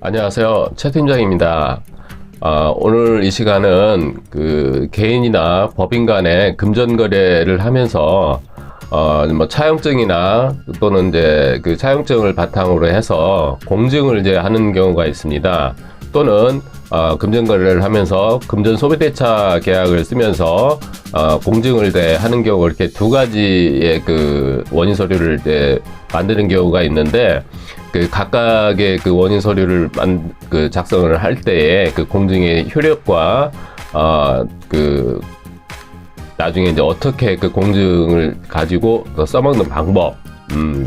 안녕하세요. 최 팀장입니다. 오늘 이 시간은 개인이나 법인 간의 금전 거래를 하면서 뭐 차용증이나 또는 이제 그 차용증을 바탕으로 해서 공증을 이제 하는 경우가 있습니다. 또는 금전 거래를 하면서 금전 소비대차 계약을 쓰면서 공증을 하는 경우, 이렇게 두 가지의 그 원인 서류를 이제 만드는 경우가 있는데, 그 각각의 그 원인 서류를 작성을 할 때에 그 공증의 효력과 나중에 이제 어떻게 그 공증을 가지고 써먹는 방법,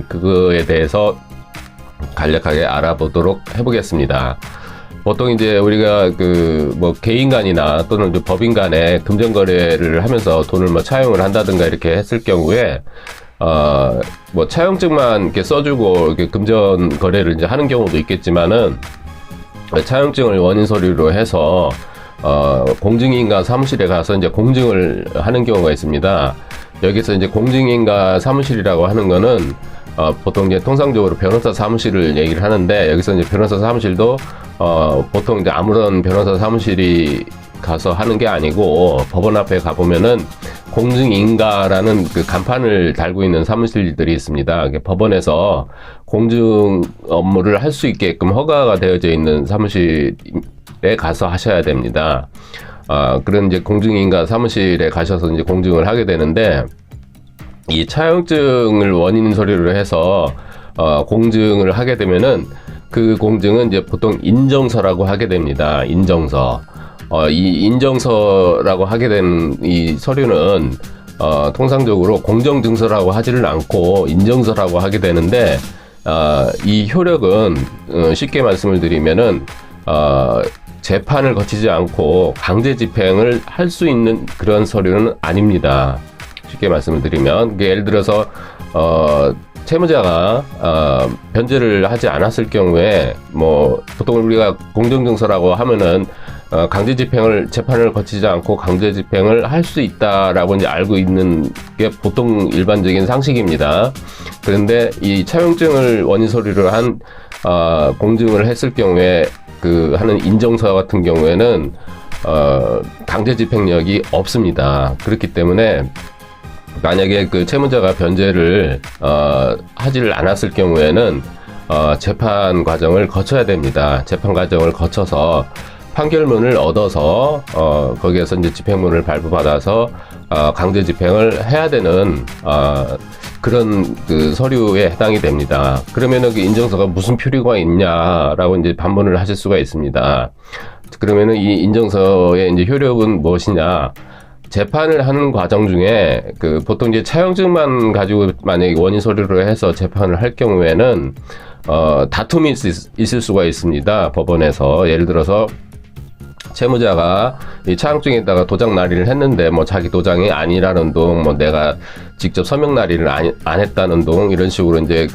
그거에 대해서 간략하게 알아보도록 해보겠습니다. 보통 이제 우리가 뭐 개인 간이나 또는 법인 간에 금전 거래를 하면서 돈을 뭐 차용을 한다든가 이렇게 했을 경우에 뭐 차용증만 이렇게 써주고 이렇게 금전 거래를 이제 하는 경우도 있겠지만은, 차용증을 원인 서류로 해서 공증인가 사무실에 가서 이제 공증을 하는 경우가 있습니다. 여기서 이제 공증인가 사무실이라고 하는 거는 보통 이제 통상적으로 변호사 사무실을 얘기를 하는데, 여기서 이제 변호사 사무실도 보통 이제 아무런 변호사 사무실이 가서 하는 게 아니고, 법원 앞에 가보면은 공증인가라는 그 간판을 달고 있는 사무실들이 있습니다. 법원에서 공증 업무를 할 수 있게끔 허가가 되어져 있는 사무실에 가서 하셔야 됩니다. 그런 이제 공증인가 사무실에 가셔서 이제 공증을 하게 되는데, 이 차용증을 원인 서류로 해서 공증을 하게 되면은, 그 공증은 이제 보통 인정서라고 하게 됩니다. 인정서. 이 인정서라고 하게 된 이 서류는 통상적으로 공정증서라고 하지를 않고 인정서라고 하게 되는데, 이 효력은 쉽게 말씀을 드리면은 재판을 거치지 않고 강제 집행을 할 수 있는 그런 서류는 아닙니다. 쉽게 말씀을 드리면, 예를 들어서 채무자가 변제를 하지 않았을 경우에, 뭐 보통 우리가 공정증서라고 하면은 강제 집행을, 재판을 거치지 않고 강제 집행을 할 수 있다라고 이제 알고 있는 게 보통 일반적인 상식입니다. 그런데 이 차용증을 원인 서류로 한 공증을 했을 경우에 하는 인정서 같은 경우에는 강제 집행력이 없습니다. 그렇기 때문에 만약에 그 채무자가 변제를 하지를 않았을 경우에는 재판 과정을 거쳐야 됩니다. 재판 과정을 거쳐서 판결문을 얻어서 거기에서 이제 집행문을 발부받아서 강제 집행을 해야 되는 그런 그 서류에 해당이 됩니다. 그러면은 그 인정서가 무슨 표류가 있냐라고 이제 반문을 하실 수가 있습니다. 그러면은 이 인정서의 이제 효력은 무엇이냐? 재판을 하는 과정 중에 보통 이제 차용증만 가지고 만약에 원인 서류로 해서 재판을 할 경우에는 다툼이 있을 수가 있습니다. 법원에서. 예를 들어서 채무자가 이 차용증에다가 도장 날인을 했는데, 뭐 자기 도장이 아니라는 둥, 뭐 내가 직접 서명 날인을 안 했다는 둥, 이런 식으로 이제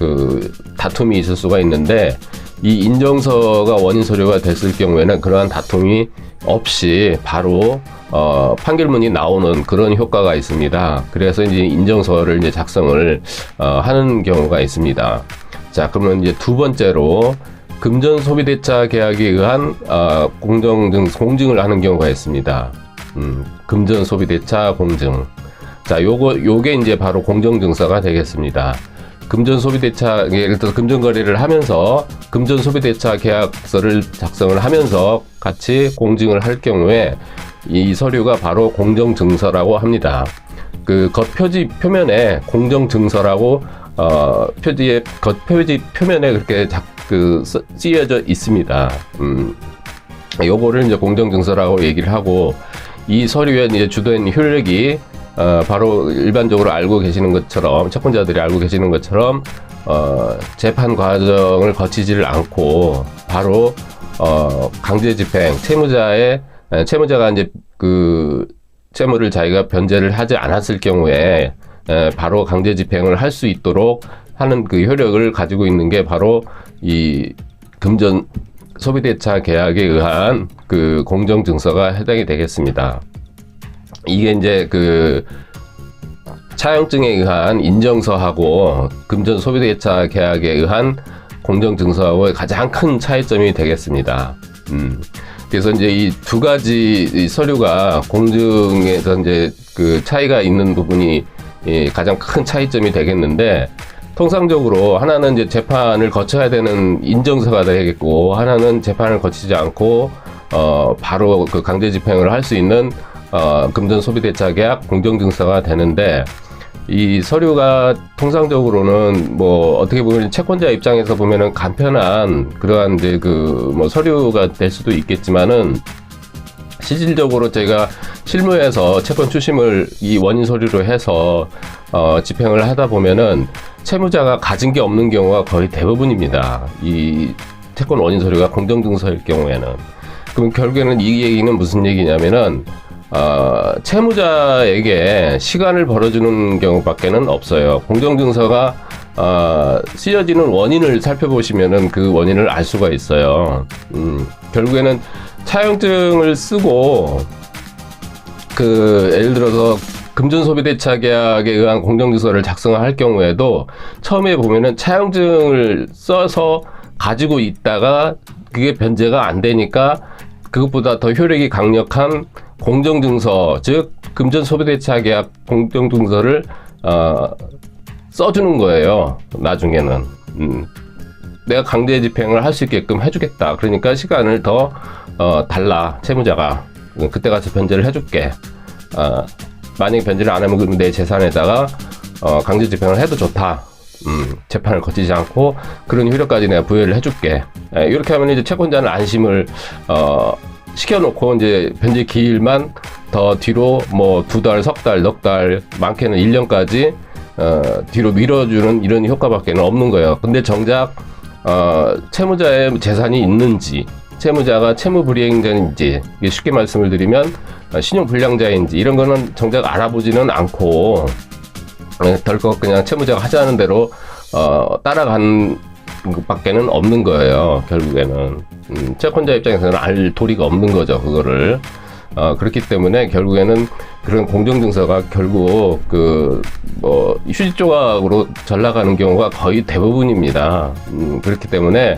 다툼이 있을 수가 있는데, 이 인정서가 원인 서류가 됐을 경우에는 그러한 다툼이 없이 바로 판결문이 나오는 그런 효과가 있습니다. 그래서 이제 인정서를 이제 작성을 하는 경우가 있습니다. 자, 그러면 이제 두 번째로 금전 소비대차 계약에 의한 공증을 하는 경우가 있습니다. 금전 소비대차 공증. 자, 요게 이제 바로 공정증서가 되겠습니다. 금전 소비대차, 예를 들어서 금전 거래를 하면서 금전 소비대차 계약서를 작성을 하면서 같이 공증을 할 경우에 이 서류가 바로 공정증서라고 합니다. 그 겉표지 표면에 공정증서라고 표지의 겉표지 표면에 그렇게 쓰여져 있습니다. 요거를 이제 공정증서라고 얘기를 하고, 이 서류에 이제 주된 효력이 바로 일반적으로 알고 계시는 것처럼, 채권자들이 알고 계시는 것처럼 재판 과정을 거치지를 않고 바로 강제 집행, 채무자가 이제 채무를 자기가 변제를 하지 않았을 경우에 바로 강제 집행을 할 수 있도록 하는 그 효력을 가지고 있는 게 바로 이 금전 소비대차 계약에 의한 그 공정증서가 해당이 되겠습니다. 이게 이제 차용증에 의한 인정서하고 금전 소비대차 계약에 의한 공정증서하고의 가장 큰 차이점이 되겠습니다. 그래서 이제 이 두 가지 서류가 공증에서 이제 그 차이가 있는 부분이 가장 큰 차이점이 되겠는데, 통상적으로 하나는 이제 재판을 거쳐야 되는 인정서가 되겠고, 하나는 재판을 거치지 않고 바로 그 강제 집행을 할 수 있는 금전 소비대차 계약 공정증서가 되는데, 이 서류가 통상적으로는 뭐 어떻게 보면 채권자 입장에서 보면은 간편한 그러한 이제 그 뭐 서류가 될 수도 있겠지만은, 실질적으로 제가 실무에서 채권 추심을 이 원인 서류로 해서 집행을 하다 보면은 채무자가 가진 게 없는 경우가 거의 대부분입니다. 이 채권 원인 서류가 공정증서일 경우에는. 그럼 결국에는 이 얘기는 무슨 얘기냐면은 채무자에게 시간을 벌어주는 경우밖에는 없어요. 공정증서가 쓰여지는 원인을 살펴보시면은 그 원인을 알 수가 있어요. 결국에는 차용증을 쓰고 그 예를 들어서 금전소비대차 계약에 의한 공정증서를 작성할 경우에도 처음에 보면은 차용증을 써서 가지고 있다가 그게 변제가 안 되니까 그것보다 더 효력이 강력한 공정증서, 즉 금전소비대차 계약 공정증서를 써주는 거예요. 나중에는 내가 강제 집행을 할 수 있게끔 해주겠다. 그러니까 시간을 더 달라, 채무자가. 그때 가서 변제를 해줄게. 만약에 변제를 안 하면 내 재산에다가 강제 집행을 해도 좋다. 재판을 거치지 않고 그런 효력까지 내가 부여를 해줄게. 이렇게 하면 이제 채권자는 안심을 시켜놓고 이제 변제 기일만 더 뒤로 뭐 2달, 석 달, 넉 달, 많게는 1년까지 뒤로 밀어주는 이런 효과밖에는 없는 거예요. 근데 정작 채무자의 재산이 있는지, 채무자가 채무불이행자인지, 쉽게 말씀을 드리면 신용불량자인지 이런 거는 정작 알아보지는 않고 덜컥 그냥 채무자가 하자는 대로 따라가는 것밖에는 없는 거예요. 결국에는 채권자 입장에서는 알 도리가 없는 거죠, 그거를. 그렇기 때문에 결국에는 그런 공정증서가 결국 그 뭐 휴지 조각으로 전락하는 경우가 거의 대부분입니다. 그렇기 때문에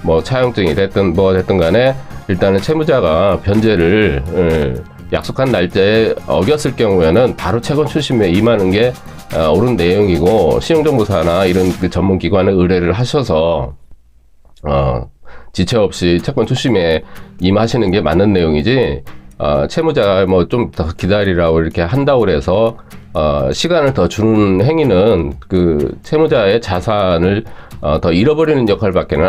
뭐 차용증이 됐든 뭐가 됐든 간에 일단은 채무자가 변제를 약속한 날짜에 어겼을 경우에는 바로 채권 추심에 임하는 게 옳은 내용이고, 신용정보사나 이런 그 전문기관에 의뢰를 하셔서 지체 없이 채권 추심에 임하시는 게 맞는 내용이지, 채무자가 뭐 좀 더 기다리라고 이렇게 한다고 해서 시간을 더 주는 행위는 그 채무자의 자산을 더 잃어버리는 역할밖에는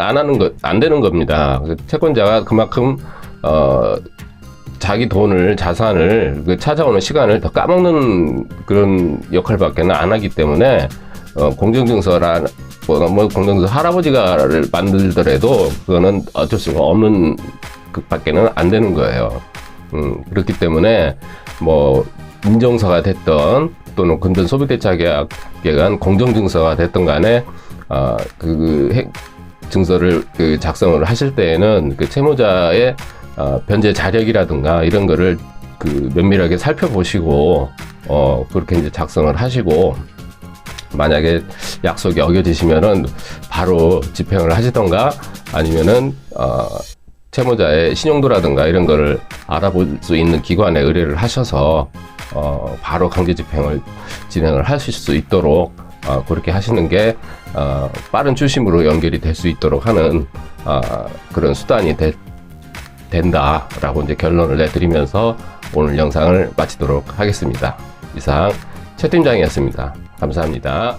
안 되는 겁니다. 채권자가 그만큼 자기 돈을, 자산을 찾아오는 시간을 더 까먹는 그런 역할밖에는 안 하기 때문에 공정증서라 뭐 공정증서 할아버지가를 만들더라도 그거는 어쩔 수가 없는 것밖에는 안 되는 거예요. 그렇기 때문에 뭐 인정서가 됐던 또는 금전소비대차 계약에 의한 공정증서가 됐던 간에 증서를 작성을 하실 때에는 그 채무자의 변제 자력이라든가 이런 거를 면밀하게 살펴보시고 그렇게 이제 작성을 하시고, 만약에 약속이 어겨지시면은 바로 집행을 하시던가 아니면은 채무자의 신용도라든가 이런 거를 알아볼 수 있는 기관에 의뢰를 하셔서 바로 강제 집행을 진행을 하실 수 있도록 그렇게 하시는 게 빠른 추심으로 연결이 될 수 있도록 하는 그런 수단이 된다라고 이제 결론을 내드리면서 오늘 영상을 마치도록 하겠습니다. 이상 최 팀장이었습니다. 감사합니다.